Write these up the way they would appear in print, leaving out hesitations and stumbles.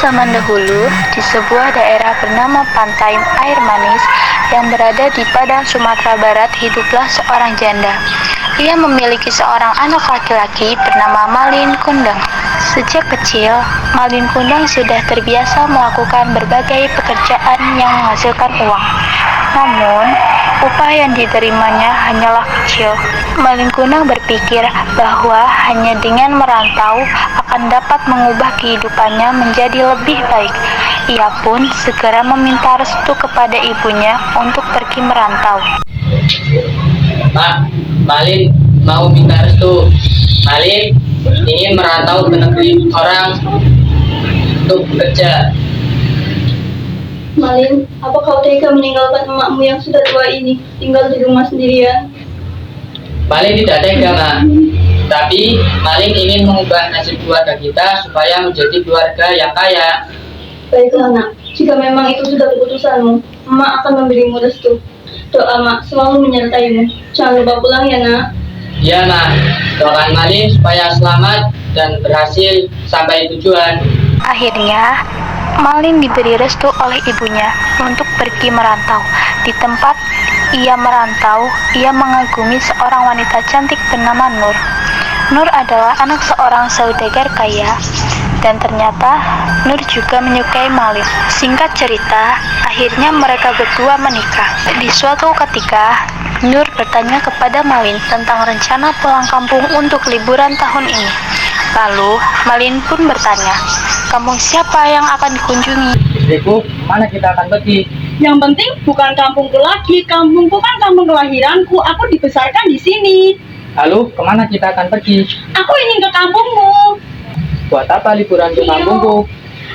zaman dahulu, di sebuah daerah bernama Pantai Air Manis yang berada di Padang, Sumatera Barat, hiduplah seorang janda. Ia memiliki seorang anak laki-laki bernama Malin Kundang. Sejak kecil, Malin Kundang sudah terbiasa melakukan berbagai pekerjaan yang menghasilkan uang. Namun, upah yang diterimanya hanyalah kecil. Malin Kundang berpikir bahwa hanya dengan merantau akan dapat mengubah kehidupannya menjadi lebih baik. Ia pun segera meminta restu kepada ibunya untuk pergi merantau. Pak, Malin mau minta restu. Malin ingin merantau ke negeri orang untuk bekerja. Malin, apa kau tega meninggalkan emakmu yang sudah tua ini, tinggal di rumah sendirian? Malin tidak tega, Mak. Tapi Malin ingin mengubah nasib keluarga kita supaya menjadi keluarga yang kaya. Baiklah nak, jika memang itu sudah keputusanmu, emak akan memberimu restu. Doa mak selalu menyertaimu. Jangan lupa pulang ya nak. Ya, Mak. Doakan Malin supaya selamat dan berhasil sampai tujuan. Akhirnya, Malin diberi restu oleh ibunya untuk pergi merantau. Di tempat ia merantau, ia mengagumi seorang wanita cantik bernama Nur. Nur adalah anak seorang saudagar kaya, dan ternyata Nur juga menyukai Malin. Singkat cerita, akhirnya mereka berdua menikah. Di suatu ketika, Nur bertanya kepada Malin tentang rencana pulang kampung untuk liburan tahun ini. Lalu, Malin pun bertanya, "Kampung siapa yang akan dikunjungi?" Istriku, mana kita akan pergi? Yang penting bukan kampungku lagi. Kampungku kan kampung kelahiranku. Aku dibesarkan di sini. Lalu, kemana kita akan pergi? Aku ingin ke kampungmu. Buat apa liburan ke kampungku?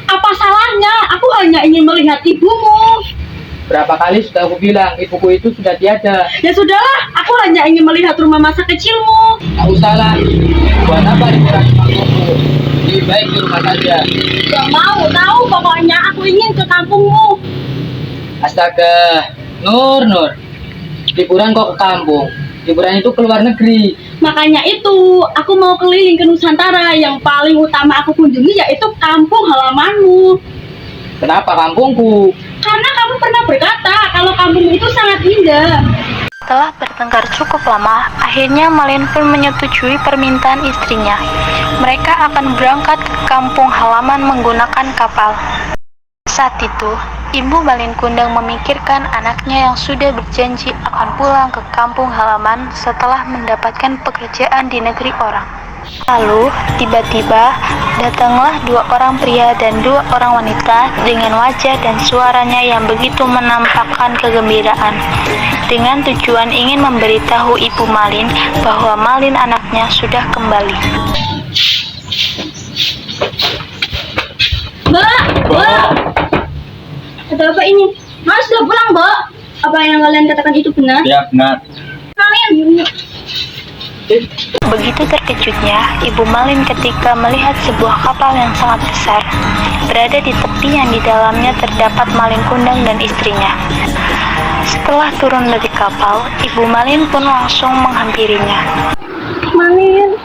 Apa salahnya? Aku hanya ingin melihat ibumu. Berapa kali sudah aku bilang, ibuku itu sudah tiada. Ya sudahlah, aku hanya ingin melihat rumah masa kecilmu. Tak usahlah. Buat apa liburan ke kampungku? Lebih baik di rumah saja. Gak mau tahu, pokoknya aku ingin ke kampungmu. Astaga, Nur. Liburan kok ke kampung? Liburan itu ke luar negeri. Makanya itu, aku mau keliling ke Nusantara. Yang paling utama aku kunjungi yaitu kampung halamanmu. Kenapa kampungku? Karena kamu pernah berkata kalau kampung itu sangat indah. Setelah bertengkar cukup lama, akhirnya Malin pun menyetujui permintaan istrinya. Mereka akan berangkat ke kampung halaman menggunakan kapal. Saat itu, ibu Malin Kundang memikirkan anaknya yang sudah berjanji akan pulang ke kampung halaman setelah mendapatkan pekerjaan di negeri orang. Lalu, tiba-tiba, datanglah dua orang pria dan dua orang wanita dengan wajah dan suaranya yang begitu menampakkan kegembiraan, dengan tujuan ingin memberitahu ibu Malin bahwa Malin anaknya sudah kembali. Mbak! Ada apa ini? Mas sudah pulang, Mbak. Apa yang kalian katakan itu benar? Ya, benar. Kalian Begitu terkejutnya ibu Malin ketika melihat sebuah kapal yang sangat besar berada di tepi yang di dalamnya terdapat Malin Kundang dan istrinya. Setelah turun dari kapal, ibu Malin pun langsung menghampirinya. Malin.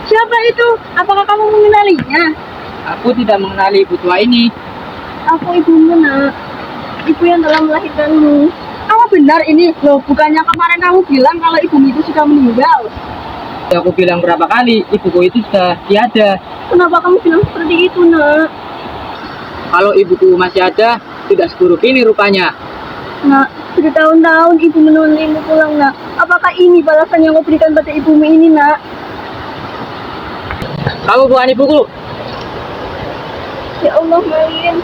Siapa itu? Apakah kamu mengenalinya? Aku tidak mengenali ibu tua ini. Aku ibumu, nak. Ibu yang telah melahirkanmu. Apa benar ini? Loh, bukannya kemarin kamu bilang kalau ibumu itu sudah meninggal? Ya, aku bilang berapa kali, ibuku itu sudah tiada. Kenapa kamu bilang seperti itu, nak? Kalau ibuku masih ada, tidak seburuk ini rupanya. Nak, bertahun-tahun ibu menunggumu pulang, nak. Apakah ini balasan yang kau berikan pada ibumu ini, nak? Kamu bukan ibuku. Ya Allah, Malin.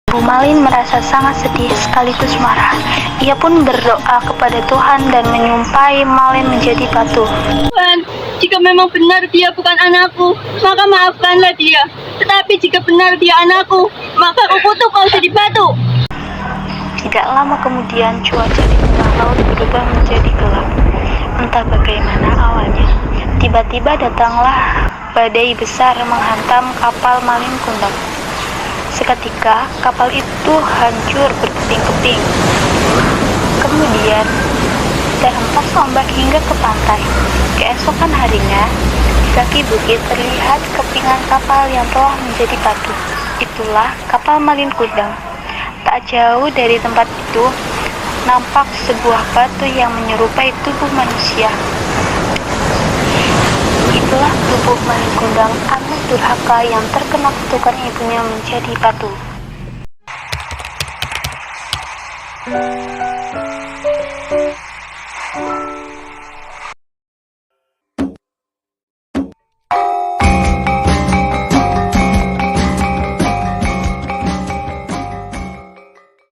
Ibu Malin merasa sangat sedih sekaligus marah. Ia pun berdoa kepada Tuhan dan menyumpahi Malin menjadi batu. Tuhan, jika memang benar dia bukan anakku, maka maafkanlah dia. Tetapi jika benar dia anakku, maka aku kutuk kau jadi batu. Tidak lama kemudian cuaca di tengah laut berubah menjadi gelap. Entah bagaimana awalnya, tiba-tiba datanglah badai besar menghantam kapal Malin Kundang. Seketika kapal itu hancur berkeping-keping. Kemudian terhempas ombak hingga ke pantai. Keesokan harinya, kaki bukit terlihat kepingan kapal yang telah menjadi batu. Itulah kapal Malin Kundang. Tak jauh dari tempat itu, nampak sebuah batu yang menyerupai tubuh manusia. Itulah tubuh Malin Kundang, anak durhaka yang terkena kutukan ibunya menjadi batu.